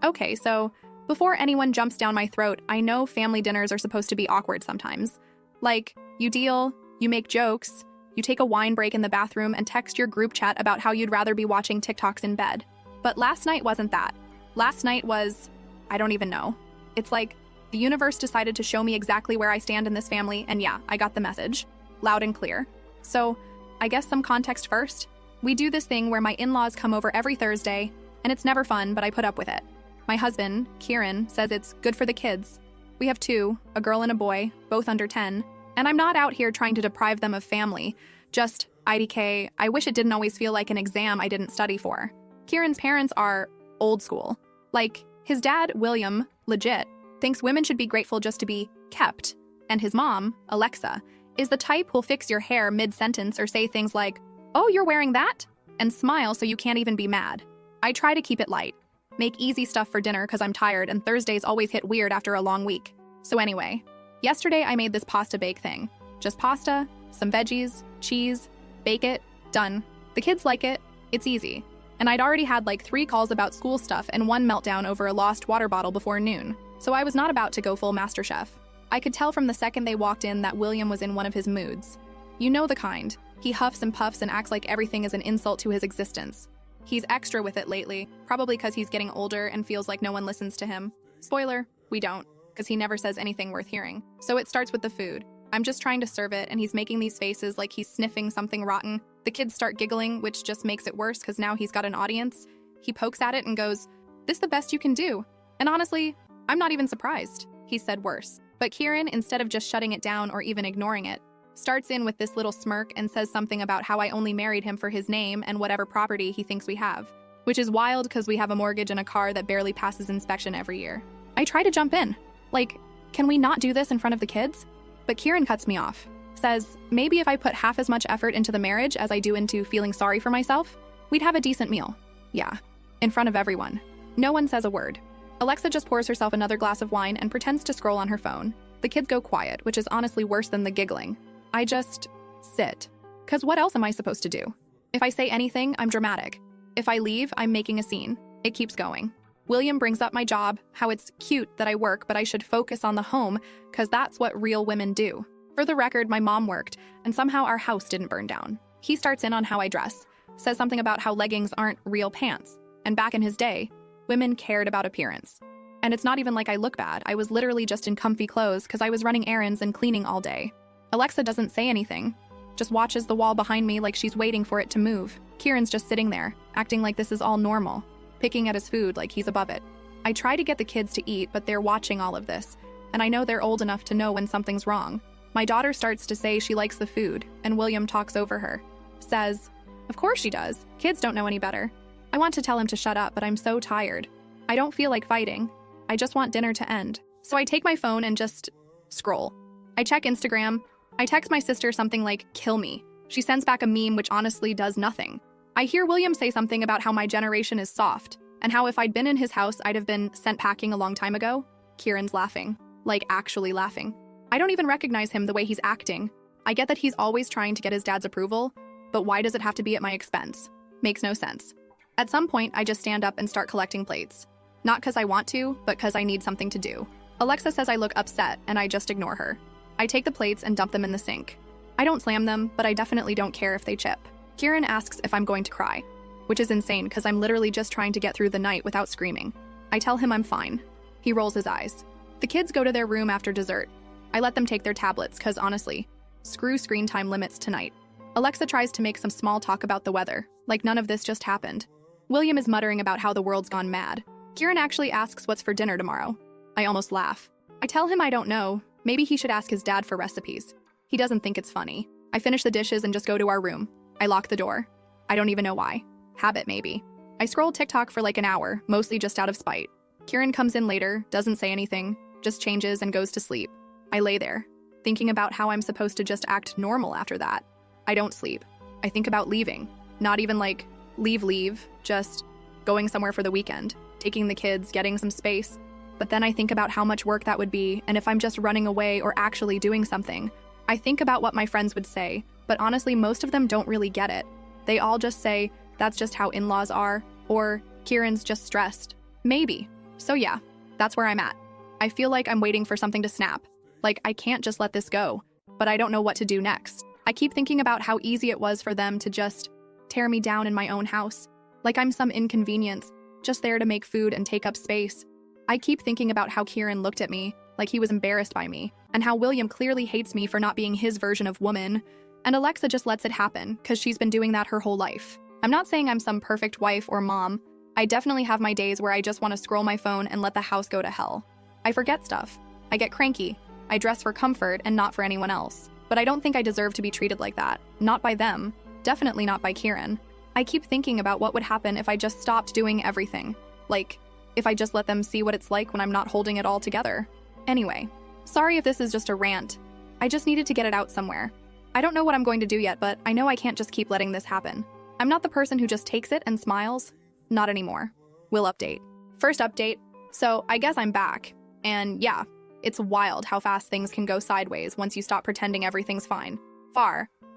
Okay, so before anyone jumps down my throat, I know family dinners are supposed to be awkward sometimes. Like, you deal, you make jokes, you take a wine break in the bathroom and text your group chat about how you'd rather be watching TikToks in bed. But last night wasn't that. Last night was, I don't even know. It's like the universe decided to show me exactly where I stand in this family, and yeah, I got the message. Loud and clear. So, I guess some context first. We do this thing where my in-laws come over every Thursday, and it's never fun, but I put up with it. My husband, Kieran, says it's good for the kids. We have two, a girl and a boy, both under 10, and I'm not out here trying to deprive them of family. Just, IDK, I wish it didn't always feel like an exam I didn't study for. Kieran's parents are old school. Like, his dad, William, legit, thinks women should be grateful just to be kept. And his mom, Alexa, is the type who'll fix your hair mid-sentence or say things like, "Oh, you're wearing that?" and smile so you can't even be mad. I try to keep it light. Make easy stuff for dinner because I'm tired and Thursdays always hit weird after a long week. So anyway, yesterday I made this pasta bake thing. Just pasta, some veggies, cheese, bake it, done. The kids like it, it's easy. And I'd already had like 3 calls about school stuff and 1 meltdown over a lost water bottle before noon. So I was not about to go full MasterChef. I could tell from the second they walked in that William was in one of his moods. You know the kind. He huffs and puffs and acts like everything is an insult to his existence. He's extra with it lately, probably because he's getting older and feels like no one listens to him. Spoiler, we don't, because he never says anything worth hearing. So it starts with the food. I'm just trying to serve it, and he's making these faces like he's sniffing something rotten. The kids start giggling, which just makes it worse because now he's got an audience. He pokes at it and goes, "This the best you can do." And honestly, I'm not even surprised. He said worse. But Kieran, instead of just shutting it down or even ignoring it, starts in with this little smirk and says something about how I only married him for his name and whatever property he thinks we have. Which is wild because we have a mortgage and a car that barely passes inspection every year. I try to jump in. Like, can we not do this in front of the kids? But Kieran cuts me off. Says, maybe if I put half as much effort into the marriage as I do into feeling sorry for myself, we'd have a decent meal. Yeah, in front of everyone. No one says a word. Alexa just pours herself another glass of wine and pretends to scroll on her phone. The kids go quiet, which is honestly worse than the giggling. I just sit. 'Cause what else am I supposed to do? If I say anything, I'm dramatic. If I leave, I'm making a scene. It keeps going. William brings up my job, how it's cute that I work, but I should focus on the home, 'cause that's what real women do. For the record, my mom worked, and somehow our house didn't burn down. He starts in on how I dress, says something about how leggings aren't real pants, and back in his day, women cared about appearance. And it's not even like I look bad. I was literally just in comfy clothes because I was running errands and cleaning all day. Alexa doesn't say anything, just watches the wall behind me like she's waiting for it to move. Kieran's just sitting there, acting like this is all normal, picking at his food like he's above it. I try to get the kids to eat, but they're watching all of this, and I know they're old enough to know when something's wrong. My daughter starts to say she likes the food, and William talks over her. Says, "Of course she does. Kids don't know any better." I want to tell him to shut up, but I'm so tired. I don't feel like fighting. I just want dinner to end. So I take my phone and just scroll. I check Instagram. I text my sister something like, "Kill me." She sends back a meme which honestly does nothing. I hear William say something about how my generation is soft, and how if I'd been in his house, I'd have been sent packing a long time ago. Kieran's laughing. Like, actually laughing. I don't even recognize him the way he's acting. I get that he's always trying to get his dad's approval, but why does it have to be at my expense? Makes no sense. At some point, I just stand up and start collecting plates. Not because I want to, but because I need something to do. Alexa says I look upset, and I just ignore her. I take the plates and dump them in the sink. I don't slam them, but I definitely don't care if they chip. Kieran asks if I'm going to cry, which is insane because I'm literally just trying to get through the night without screaming. I tell him I'm fine. He rolls his eyes. The kids go to their room after dessert. I let them take their tablets because honestly, screw screen time limits tonight. Alexa tries to make some small talk about the weather, like none of this just happened. William is muttering about how the world's gone mad. Kieran actually asks what's for dinner tomorrow. I almost laugh. I tell him I don't know. Maybe he should ask his dad for recipes. He doesn't think it's funny. I finish the dishes and just go to our room. I lock the door. I don't even know why. Habit, maybe. I scroll TikTok for like an hour, mostly just out of spite. Kieran comes in later, doesn't say anything, just changes and goes to sleep. I lay there, thinking about how I'm supposed to just act normal after that. I don't sleep. I think about leaving. Not even like, leave, just going somewhere for the weekend, taking the kids, getting some space. But then I think about how much work that would be, and if I'm just running away or actually doing something. I think about what my friends would say, but honestly, most of them don't really get it. They all just say, that's just how in-laws are, or Kieran's just stressed. Maybe. So yeah, that's where I'm at. I feel like I'm waiting for something to snap. Like, I can't just let this go, but I don't know what to do next. I keep thinking about how easy it was for them to just tear me down in my own house. Like I'm some inconvenience, just there to make food and take up space. I keep thinking about how Kieran looked at me, like he was embarrassed by me, and how William clearly hates me for not being his version of woman, and Alexa just lets it happen, because she's been doing that her whole life. I'm not saying I'm some perfect wife or mom. I definitely have my days where I just want to scroll my phone and let the house go to hell. I forget stuff. I get cranky. I dress for comfort and not for anyone else. But I don't think I deserve to be treated like that. Not by them. Definitely not by Kieran. I keep thinking about what would happen if I just stopped doing everything. Like, if I just let them see what it's like when I'm not holding it all together. Anyway, sorry if this is just a rant. I just needed to get it out somewhere. I don't know what I'm going to do yet, but I know I can't just keep letting this happen. I'm not the person who just takes it and smiles. Not anymore. We'll update. First update. So I guess I'm back. And yeah, it's wild how fast things can go sideways once you stop pretending everything's fine.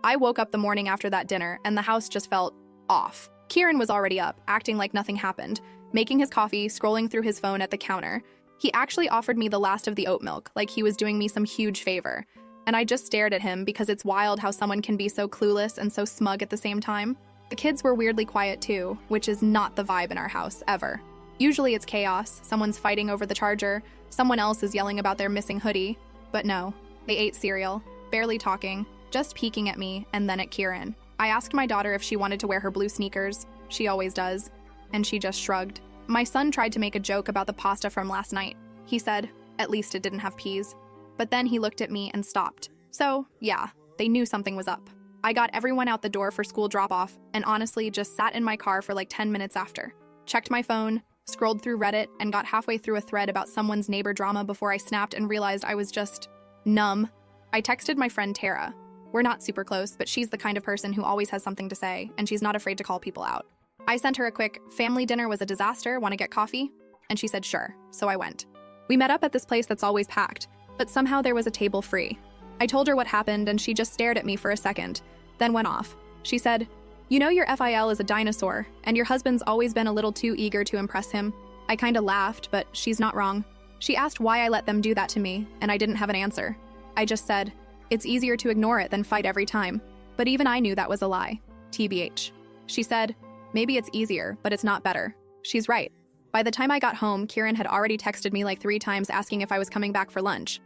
I woke up the morning after that dinner and the house just felt off. Kieran was already up, acting like nothing happened, making his coffee, scrolling through his phone at the counter. He actually offered me the last of the oat milk, like he was doing me some huge favor. And I just stared at him because it's wild how someone can be so clueless and so smug at the same time. The kids were weirdly quiet too, which is not the vibe in our house, ever. Usually it's chaos, someone's fighting over the charger, someone else is yelling about their missing hoodie. But no, they ate cereal, barely talking, just peeking at me and then at Kieran. I asked my daughter if she wanted to wear her blue sneakers. She always does. And she just shrugged. My son tried to make a joke about the pasta from last night. He said, at least it didn't have peas. But then he looked at me and stopped. So, yeah, they knew something was up. I got everyone out the door for school drop-off and honestly just sat in my car for like 10 minutes after. Checked my phone, scrolled through Reddit, and got halfway through a thread about someone's neighbor drama before I snapped and realized I was just numb. I texted my friend Tara. We're not super close, but she's the kind of person who always has something to say, and she's not afraid to call people out. I sent her a quick, family dinner was a disaster, want to get coffee? And she said sure, so I went. We met up at this place that's always packed, but somehow there was a table free. I told her what happened, and she just stared at me for a second, then went off. She said, "You know your FIL is a dinosaur, and your husband's always been a little too eager to impress him." I kinda laughed, but she's not wrong. She asked why I let them do that to me, and I didn't have an answer. I just said, "It's easier to ignore it than fight every time." But even I knew that was a lie. TBH. She said, "Maybe it's easier, but it's not better." She's right. By the time I got home, Kieran had already texted me like 3 times asking if I was coming back for lunch.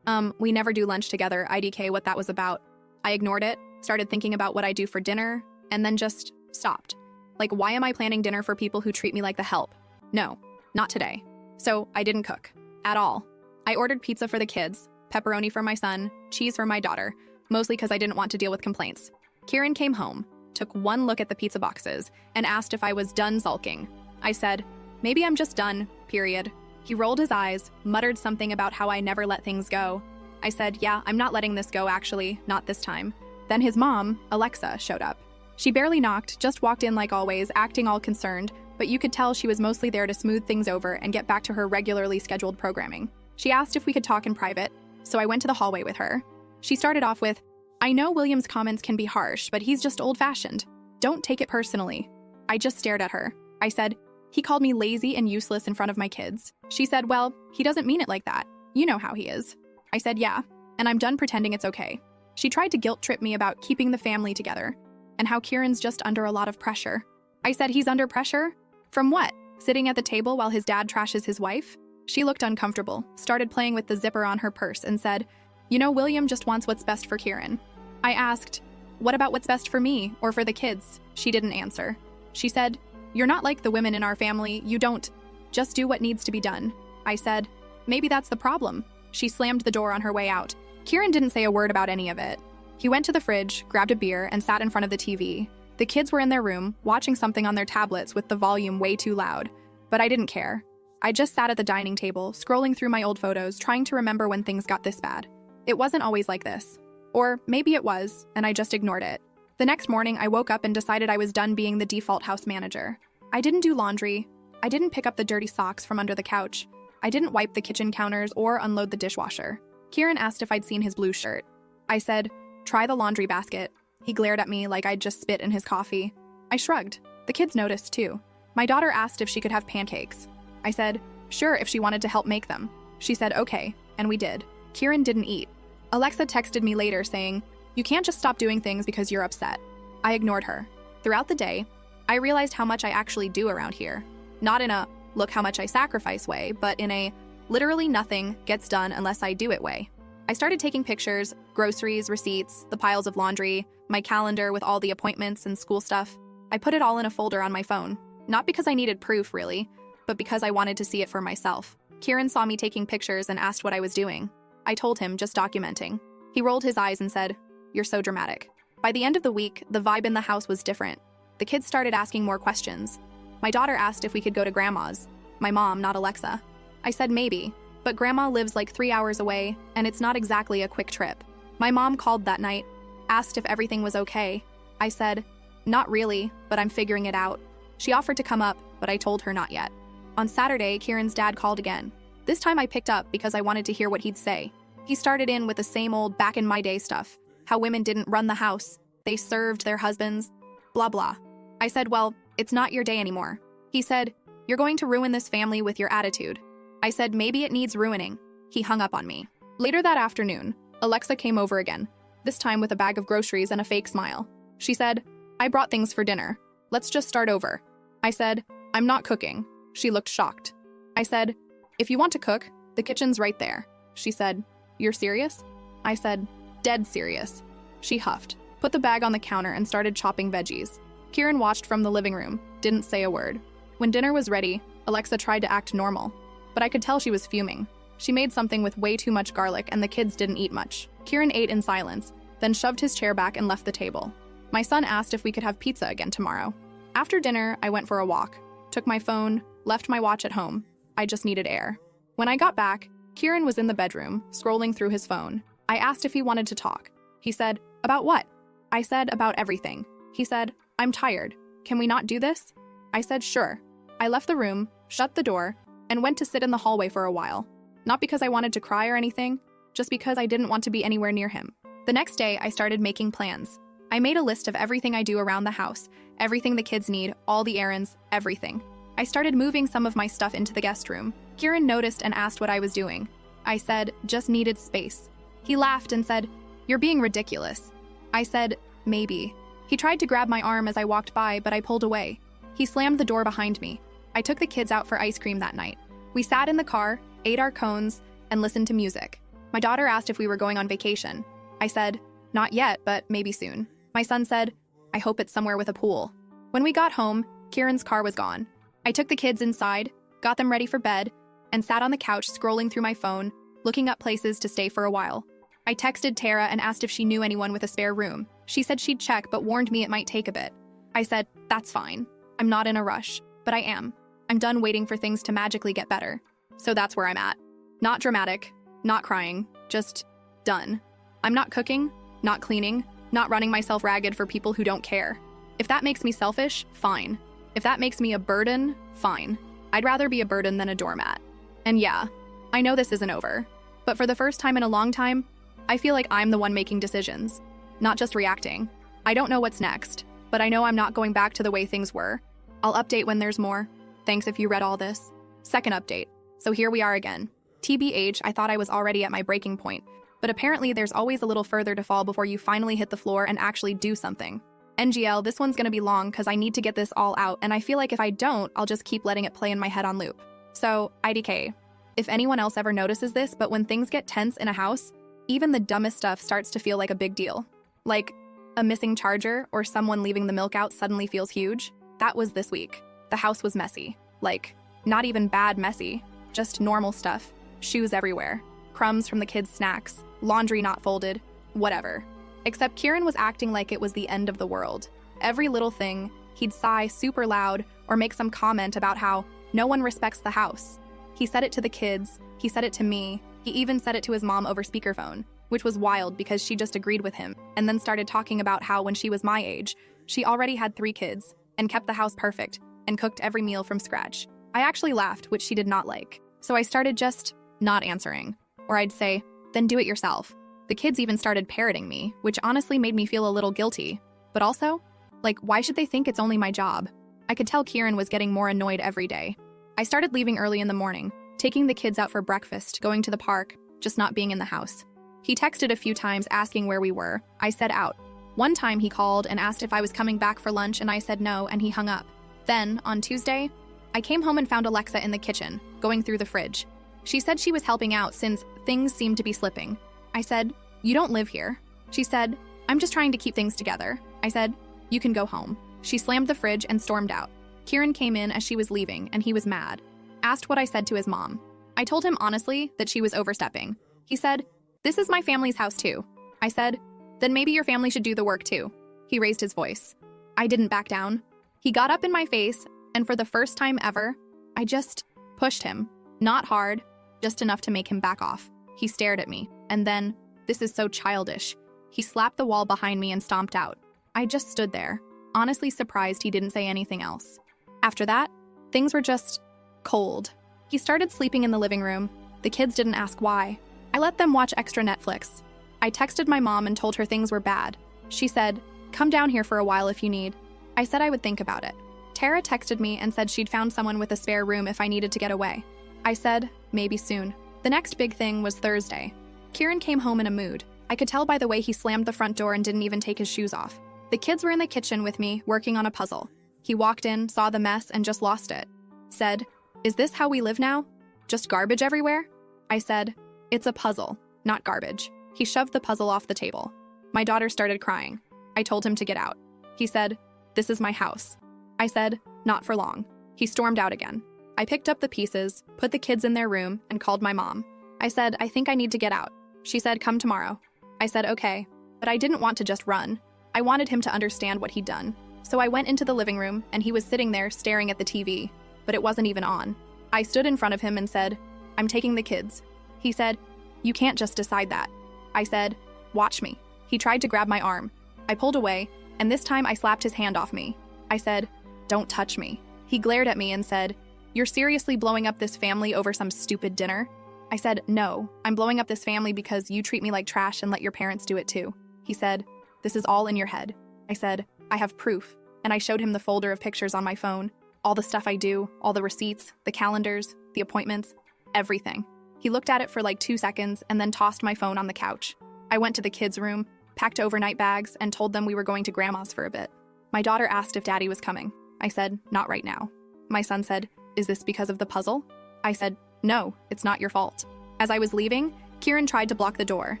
We never do lunch together, IDK what that was about. I ignored it, started thinking about what I do for dinner, and then just stopped. Like, why am I planning dinner for people who treat me like the help? No, not today. So I didn't cook. At all. I ordered pizza for the kids, pepperoni for my son, cheese for my daughter, mostly because I didn't want to deal with complaints. Kieran came home, took one look at the pizza boxes, and asked if I was done sulking. I said, "Maybe I'm just done, period." He rolled his eyes, muttered something about how I never let things go. I said, "Yeah, I'm not letting this go actually, not this time." Then his mom, Alexa, showed up. She barely knocked, just walked in like always, acting all concerned, but you could tell she was mostly there to smooth things over and get back to her regularly scheduled programming. She asked if we could talk in private, so I went to the hallway with her. She started off with, "I know William's comments can be harsh, but he's just old-fashioned. Don't take it personally." I just stared at her. I said, "He called me lazy and useless in front of my kids." She said, "Well, he doesn't mean it like that. You know how he is." I said, "Yeah, and I'm done pretending it's okay." She tried to guilt-trip me about keeping the family together and how Kieran's just under a lot of pressure. I said, "He's under pressure? From what? Sitting at the table while his dad trashes his wife?" She looked uncomfortable, started playing with the zipper on her purse, and said, "You know, William just wants what's best for Kieran." I asked, "What about what's best for me or for the kids?" She didn't answer. She said, "You're not like the women in our family. You don't just do what needs to be done." I said, "Maybe that's the problem." She slammed the door on her way out. Kieran didn't say a word about any of it. He went to the fridge, grabbed a beer, and sat in front of the TV. The kids were in their room, watching something on their tablets with the volume way too loud. But I didn't care. I just sat at the dining table, scrolling through my old photos, trying to remember when things got this bad. It wasn't always like this. Or maybe it was, and I just ignored it. The next morning, I woke up and decided I was done being the default house manager. I didn't do laundry. I didn't pick up the dirty socks from under the couch. I didn't wipe the kitchen counters or unload the dishwasher. Kieran asked if I'd seen his blue shirt. I said, "Try the laundry basket." He glared at me like I'd just spit in his coffee. I shrugged. The kids noticed, too. My daughter asked if she could have pancakes. I said, sure if she wanted to help make them. She said okay, and we did. Kieran didn't eat. Alexa texted me later saying, "You can't just stop doing things because you're upset." I ignored her. Throughout the day, I realized how much I actually do around here. Not in a look how much I sacrifice way, but in a literally nothing gets done unless I do it way. I started taking pictures, groceries, receipts, the piles of laundry, my calendar with all the appointments and school stuff. I put it all in a folder on my phone. Not because I needed proof, really, but because I wanted to see it for myself. Kieran saw me taking pictures and asked what I was doing. I told him, just documenting. He rolled his eyes and said, "You're so dramatic." By the end of the week, the vibe in the house was different. The kids started asking more questions. My daughter asked if we could go to Grandma's. My mom, not Alexa. I said maybe, but Grandma lives like 3 hours away, and it's not exactly a quick trip. My mom called that night, asked if everything was okay. I said, "Not really, but I'm figuring it out." She offered to come up, but I told her not yet. On Saturday, Kieran's dad called again. This time I picked up because I wanted to hear what he'd say. He started in with the same old back in my day stuff, how women didn't run the house, they served their husbands, blah blah. I said, "Well, it's not your day anymore." He said, "You're going to ruin this family with your attitude." I said, "Maybe it needs ruining." He hung up on me. Later that afternoon, Alexa came over again, this time with a bag of groceries and a fake smile. She said, "I brought things for dinner. Let's just start over." I said, "I'm not cooking." She looked shocked. I said, "If you want to cook, the kitchen's right there." She said, "You're serious?" I said, "Dead serious." She huffed, put the bag on the counter and started chopping veggies. Kieran watched from the living room, didn't say a word. When dinner was ready, Alexa tried to act normal, but I could tell she was fuming. She made something with way too much garlic and the kids didn't eat much. Kieran ate in silence, then shoved his chair back and left the table. My son asked if we could have pizza again tomorrow. After dinner, I went for a walk, took my phone, left my watch at home. I just needed air. When I got back, Kieran was in the bedroom, scrolling through his phone. I asked if he wanted to talk. He said, "About what?" I said, "About everything." He said, "I'm tired. Can we not do this?" I said, "Sure." I left the room, shut the door, and went to sit in the hallway for a while. Not because I wanted to cry or anything, just because I didn't want to be anywhere near him. The next day, I started making plans. I made a list of everything I do around the house, everything the kids need, all the errands, everything. I started moving some of my stuff into the guest room. Kieran noticed and asked what I was doing. I said, "Just needed space." He laughed and said, "You're being ridiculous." I said, "Maybe." He tried to grab my arm as I walked by, but I pulled away. He slammed the door behind me. I took the kids out for ice cream that night. We sat in the car, ate our cones, and listened to music. My daughter asked if we were going on vacation. I said, "Not yet, but maybe soon." My son said, "I hope it's somewhere with a pool." When we got home, Kieran's car was gone. I took the kids inside, got them ready for bed, and sat on the couch scrolling through my phone, looking up places to stay for a while. I texted Tara and asked if she knew anyone with a spare room. She said she'd check, but warned me it might take a bit. I said, "That's fine. I'm not in a rush, but I am. I'm done waiting for things to magically get better." So that's where I'm at. Not dramatic, not crying, just done. I'm not cooking, not cleaning, not running myself ragged for people who don't care. If that makes me selfish, fine. If that makes me a burden, fine. I'd rather be a burden than a doormat. And yeah, I know this isn't over, but for the first time in a long time, I feel like I'm the one making decisions, not just reacting. I don't know what's next, but I know I'm not going back to the way things were. I'll update when there's more. Thanks if you read all this. Second update. So here we are again. TBH, I thought I was already at my breaking point, but apparently there's always a little further to fall before you finally hit the floor and actually do something. NGL, this one's gonna be long because I need to get this all out, and I feel like if I don't, I'll just keep letting it play in my head on loop. So, IDK. If anyone else ever notices this, but when things get tense in a house, even the dumbest stuff starts to feel like a big deal. Like, a missing charger or someone leaving the milk out suddenly feels huge. That was this week. The house was messy. Like, not even bad messy, just normal stuff. Shoes everywhere, crumbs from the kids' snacks, laundry not folded, whatever. Except Kieran was acting like it was the end of the world. Every little thing, he'd sigh super loud or make some comment about how no one respects the house. He said it to the kids, he said it to me, he even said it to his mom over speakerphone, which was wild because she just agreed with him, and then started talking about how when she was my age, she already had 3 kids, and kept the house perfect, and cooked every meal from scratch. I actually laughed, which she did not like. So I started just not answering. Or I'd say, "Then do it yourself." The kids even started parroting me, which honestly made me feel a little guilty. But also, like, why should they think it's only my job? I could tell Kieran was getting more annoyed every day. I started leaving early in the morning, taking the kids out for breakfast, going to the park, just not being in the house. He texted a few times asking where we were. I said out. One time he called and asked if I was coming back for lunch and I said no and he hung up. Then, on Tuesday, I came home and found Alexa in the kitchen, going through the fridge. She said she was helping out since things seemed to be slipping. I said, "You don't live here." She said, "I'm just trying to keep things together." I said, "You can go home." She slammed the fridge and stormed out. Kieran came in as she was leaving and he was mad. Asked what I said to his mom. I told him honestly that she was overstepping. He said, "This is my family's house too." I said, "Then maybe your family should do the work too." He raised his voice. I didn't back down. He got up in my face, and for the first time ever, I just pushed him. Not hard, just enough to make him back off. He stared at me, and then, this is so childish, he slapped the wall behind me and stomped out. I just stood there, honestly surprised he didn't say anything else. After that, things were just cold. He started sleeping in the living room. The kids didn't ask why. I let them watch extra Netflix. I texted my mom and told her things were bad. She said, "Come down here for a while if you need." I said I would think about it. Tara texted me and said she'd found someone with a spare room if I needed to get away. I said, maybe soon. The next big thing was Thursday. Kieran came home in a mood. I could tell by the way he slammed the front door and didn't even take his shoes off. The kids were in the kitchen with me, working on a puzzle. He walked in, saw the mess, and just lost it. Said, "Is this how we live now? Just garbage everywhere?" I said, "It's a puzzle, not garbage." He shoved the puzzle off the table. My daughter started crying. I told him to get out. He said, "This is my house." I said, "Not for long." He stormed out again. I picked up the pieces, put the kids in their room, and called my mom. I said, "I think I need to get out." She said, "Come tomorrow." I said, "Okay," but I didn't want to just run. I wanted him to understand what he'd done. So I went into the living room, and he was sitting there staring at the TV, but it wasn't even on. I stood in front of him and said, "I'm taking the kids." He said, "You can't just decide that." I said, "Watch me." He tried to grab my arm. I pulled away, and this time I slapped his hand off me. I said, "Don't touch me." He glared at me and said, "You're seriously blowing up this family over some stupid dinner?" I said, "No, I'm blowing up this family because you treat me like trash and let your parents do it too." He said, "This is all in your head." I said, "I have proof," and I showed him the folder of pictures on my phone, all the stuff I do, all the receipts, the calendars, the appointments, everything. He looked at it for like 2 seconds and then tossed my phone on the couch. I went to the kids' room, packed overnight bags, and told them we were going to Grandma's for a bit. My daughter asked if Daddy was coming. I said, "Not right now." My son said, "Is this because of the puzzle?" I said, "No, it's not your fault." As I was leaving, Kieran tried to block the door.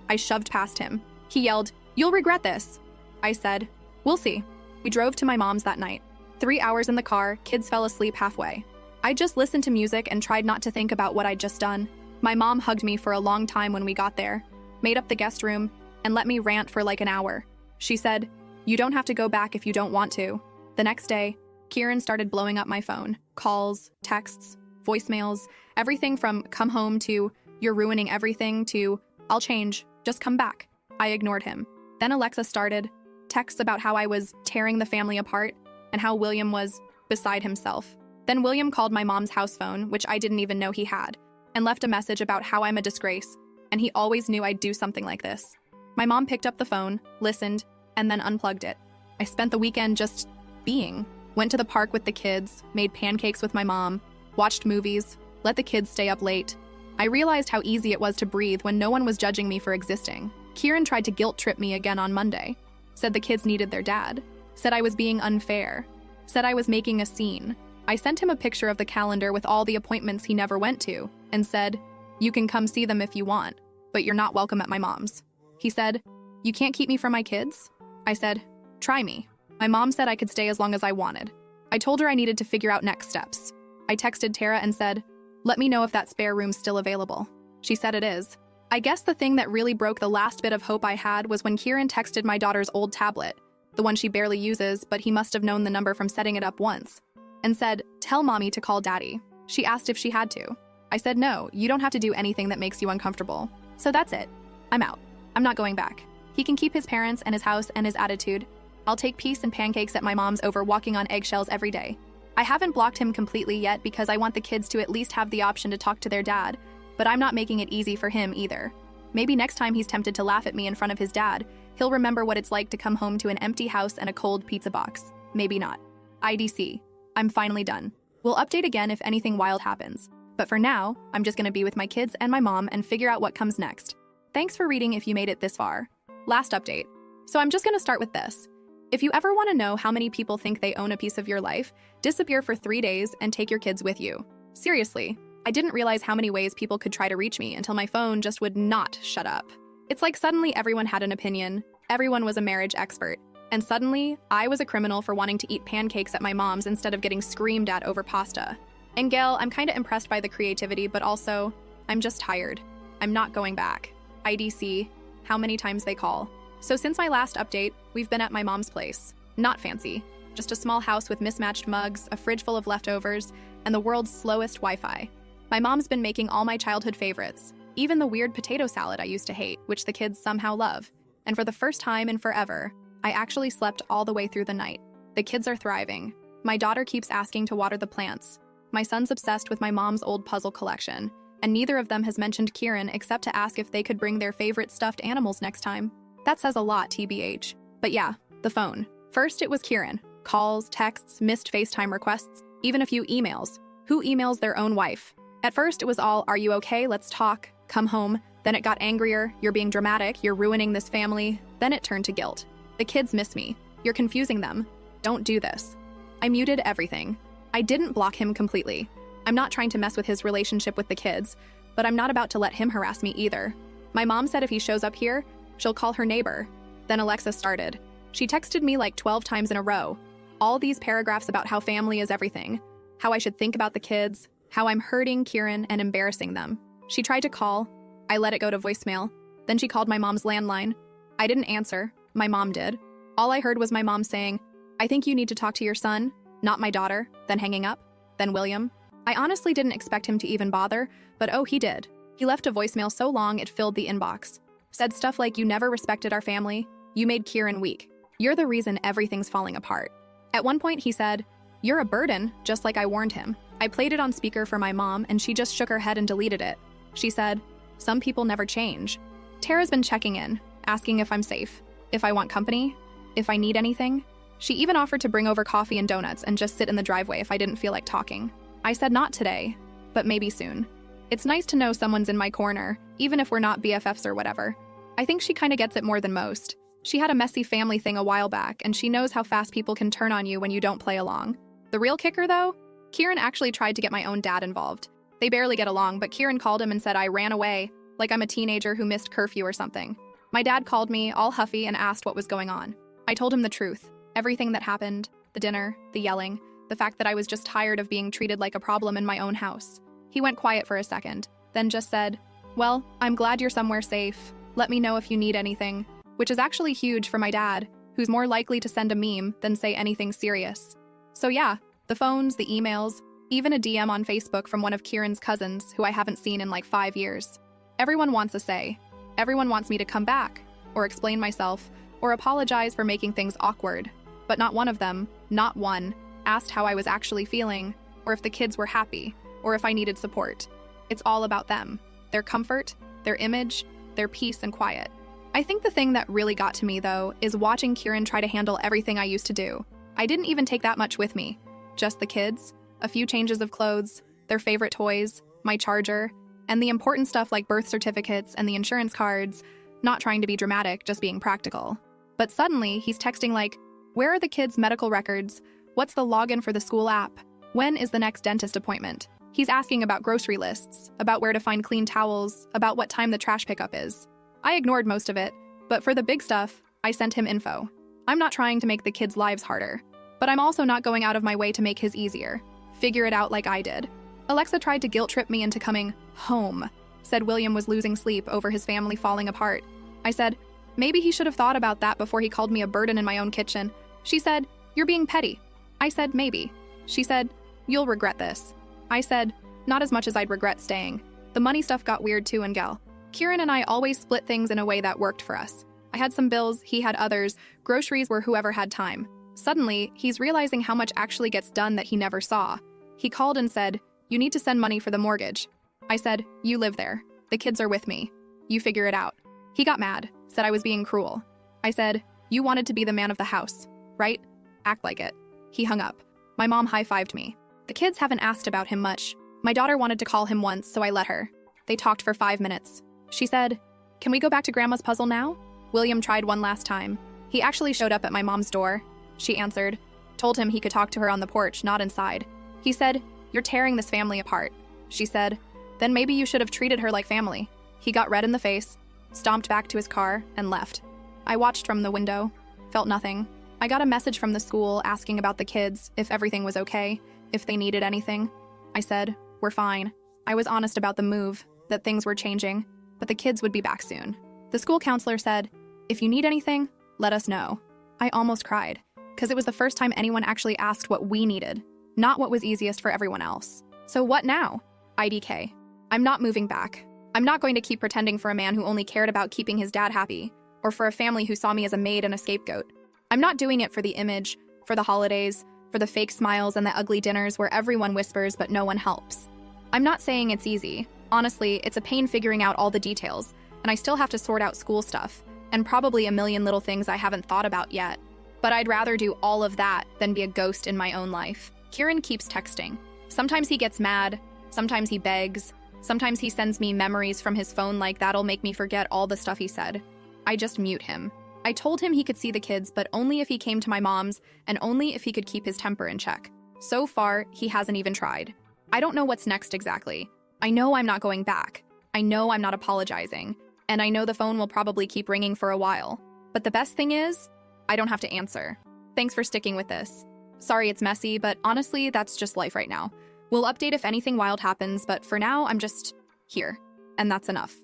I shoved past him. He yelled, "You'll regret this." I said, "We'll see." We drove to my mom's that night. 3 hours in the car, kids fell asleep halfway. I just listened to music and tried not to think about what I'd just done. My mom hugged me for a long time when we got there, made up the guest room, and let me rant for like an hour. She said, "You don't have to go back if you don't want to." The next day, Kieran started blowing up my phone. Calls, texts, voicemails, everything from "come home" to "you're ruining everything" to "I'll change, just come back." I ignored him. Then Alexa started, texts about how I was tearing the family apart and how William was beside himself. Then William called my mom's house phone, which I didn't even know he had, and left a message about how I'm a disgrace, and he always knew I'd do something like this. My mom picked up the phone, listened, and then unplugged it. I spent the weekend just being. Went to the park with the kids, made pancakes with my mom, watched movies, let the kids stay up late. I realized how easy it was to breathe when no one was judging me for existing. Kieran tried to guilt trip me again on Monday. Said the kids needed their dad. Said I was being unfair. Said I was making a scene. I sent him a picture of the calendar with all the appointments he never went to and said, "You can come see them if you want, but you're not welcome at my mom's." He said, "You can't keep me from my kids?" I said, "Try me." My mom said I could stay as long as I wanted. I told her I needed to figure out next steps. I texted Tara and said, "Let me know if that spare room's still available." She said it is. I guess the thing that really broke the last bit of hope I had was when Kieran texted my daughter's old tablet, the one she barely uses, but he must have known the number from setting it up once, and said, "Tell mommy to call daddy." She asked if she had to. I said, "No, you don't have to do anything that makes you uncomfortable." So that's it. I'm out. I'm not going back. He can keep his parents and his house and his attitude. I'll take peace and pancakes at my mom's over walking on eggshells every day. I haven't blocked him completely yet because I want the kids to at least have the option to talk to their dad, but I'm not making it easy for him either. Maybe next time he's tempted to laugh at me in front of his dad, he'll remember what it's like to come home to an empty house and a cold pizza box. Maybe not. IDC. I'm finally done. We'll update again if anything wild happens. But for now, I'm just gonna be with my kids and my mom and figure out what comes next. Thanks for reading if you made it this far. Last update. So I'm just gonna start with this. If you ever want to know how many people think they own a piece of your life, disappear for 3 days and take your kids with you. Seriously, I didn't realize how many ways people could try to reach me until my phone just would not shut up. It's like suddenly everyone had an opinion, everyone was a marriage expert, and suddenly I was a criminal for wanting to eat pancakes at my mom's instead of getting screamed at over pasta. And Gail, I'm kinda impressed by the creativity, but also, I'm just tired. I'm not going back. IDC, how many times they call. So since my last update, we've been at my mom's place. Not fancy, just a small house with mismatched mugs, a fridge full of leftovers, and the world's slowest Wi-Fi. My mom's been making all my childhood favorites, even the weird potato salad I used to hate, which the kids somehow love. And for the first time in forever, I actually slept all the way through the night. The kids are thriving. My daughter keeps asking to water the plants. My son's obsessed with my mom's old puzzle collection, and neither of them has mentioned Kieran except to ask if they could bring their favorite stuffed animals next time. That says a lot, TBH. But yeah, the phone. First, it was Kieran. Calls, texts, missed FaceTime requests, even a few emails. Who emails their own wife? At first, it was all, "Are you okay? Let's talk. Come home." Then it got angrier. "You're being dramatic. You're ruining this family." Then it turned to guilt. "The kids miss me. You're confusing them. Don't do this." I muted everything. I didn't block him completely. I'm not trying to mess with his relationship with the kids, but I'm not about to let him harass me either. My mom said if he shows up here, she'll call her neighbor. Then Alexa started. She texted me like 12 times in a row. All these paragraphs about how family is everything, how I should think about the kids, how I'm hurting Kieran and embarrassing them. She tried to call. I let it go to voicemail. Then she called my mom's landline. I didn't answer. My mom did. All I heard was my mom saying, "I think you need to talk to your son, not my daughter," then hanging up. Then William. I honestly didn't expect him to even bother, but oh, he did. He left a voicemail so long it filled the inbox. Said stuff like, "You never respected our family. You made Kieran weak. You're the reason everything's falling apart." At one point, he said, "You're a burden," just like I warned him. I played it on speaker for my mom, and she just shook her head and deleted it. She said, "Some people never change." Tara's been checking in, asking if I'm safe, if I want company, if I need anything. She even offered to bring over coffee and donuts and just sit in the driveway if I didn't feel like talking. I said not today, but maybe soon. It's nice to know someone's in my corner, even if we're not BFFs or whatever. I think she kinda gets it more than most. She had a messy family thing a while back, and she knows how fast people can turn on you when you don't play along. The real kicker, though? Kieran actually tried to get my own dad involved. They barely get along, but Kieran called him and said I ran away, like I'm a teenager who missed curfew or something. My dad called me, all huffy, and asked what was going on. I told him the truth. Everything that happened, the dinner, the yelling, the fact that I was just tired of being treated like a problem in my own house. He went quiet for a second, then just said, "Well, I'm glad you're somewhere safe. Let me know if you need anything," which is actually huge for my dad, who's more likely to send a meme than say anything serious. So yeah, the phones, the emails, even a DM on Facebook from one of Kieran's cousins who I haven't seen in like 5 years. Everyone wants a say. Everyone wants me to come back, or explain myself, or apologize for making things awkward. But not one of them, not one, asked how I was actually feeling, or if the kids were happy, or if I needed support. It's all about them, their comfort, their image, their peace and quiet. I think the thing that really got to me, though, is watching Kieran try to handle everything I used to do. I didn't even take that much with me. Just the kids, a few changes of clothes, their favorite toys, my charger, and the important stuff like birth certificates and the insurance cards, not trying to be dramatic, just being practical. But suddenly, he's texting like, "Where are the kids' medical records? What's the login for the school app? When is the next dentist appointment?" He's asking about grocery lists, about where to find clean towels, about what time the trash pickup is. I ignored most of it, but for the big stuff, I sent him info. I'm not trying to make the kids' lives harder, but I'm also not going out of my way to make his easier. Figure it out like I did. Alexa tried to guilt-trip me into coming home, said William was losing sleep over his family falling apart. I said, maybe he should have thought about that before he called me a burden in my own kitchen. She said, "You're being petty." I said, maybe. She said, "You'll regret this." I said, not as much as I'd regret staying. The money stuff got weird too, and Gal. Kieran and I always split things in a way that worked for us. I had some bills, he had others, groceries were whoever had time. Suddenly, he's realizing how much actually gets done that he never saw. He called and said, "You need to send money for the mortgage." I said, "You live there. The kids are with me. You figure it out." He got mad, said I was being cruel. I said, "You wanted to be the man of the house, right? Act like it." He hung up. My mom high-fived me. The kids haven't asked about him much. My daughter wanted to call him once, so I let her. They talked for 5 minutes. She said, "Can we go back to Grandma's puzzle now?" William tried one last time. He actually showed up at my mom's door. She answered, told him he could talk to her on the porch, not inside. He said, "You're tearing this family apart." She said, "Then maybe you should have treated her like family." He got red in the face, stomped back to his car, and left. I watched from the window, felt nothing. I got a message from the school asking about the kids, if everything was okay, if they needed anything. I said, "We're fine." I was honest about the move, that things were changing, but the kids would be back soon. The school counselor said, "If you need anything, let us know." I almost cried, because it was the first time anyone actually asked what we needed, not what was easiest for everyone else. So what now? IDK. I'm not moving back. I'm not going to keep pretending for a man who only cared about keeping his dad happy, or for a family who saw me as a maid and a scapegoat. I'm not doing it for the image, for the holidays, for the fake smiles and the ugly dinners where everyone whispers but no one helps. I'm not saying it's easy. Honestly, it's a pain figuring out all the details, and I still have to sort out school stuff, and probably a million little things I haven't thought about yet. But I'd rather do all of that than be a ghost in my own life. Kieran keeps texting. Sometimes he gets mad, sometimes he begs, sometimes he sends me memories from his phone like that'll make me forget all the stuff he said. I just mute him. I told him he could see the kids, but only if he came to my mom's, and only if he could keep his temper in check. So far, he hasn't even tried. I don't know what's next exactly. I know I'm not going back. I know I'm not apologizing. And I know the phone will probably keep ringing for a while. But the best thing is, I don't have to answer. Thanks for sticking with this. Sorry it's messy, but honestly, that's just life right now. We'll update if anything wild happens, but for now, I'm just here. And that's enough.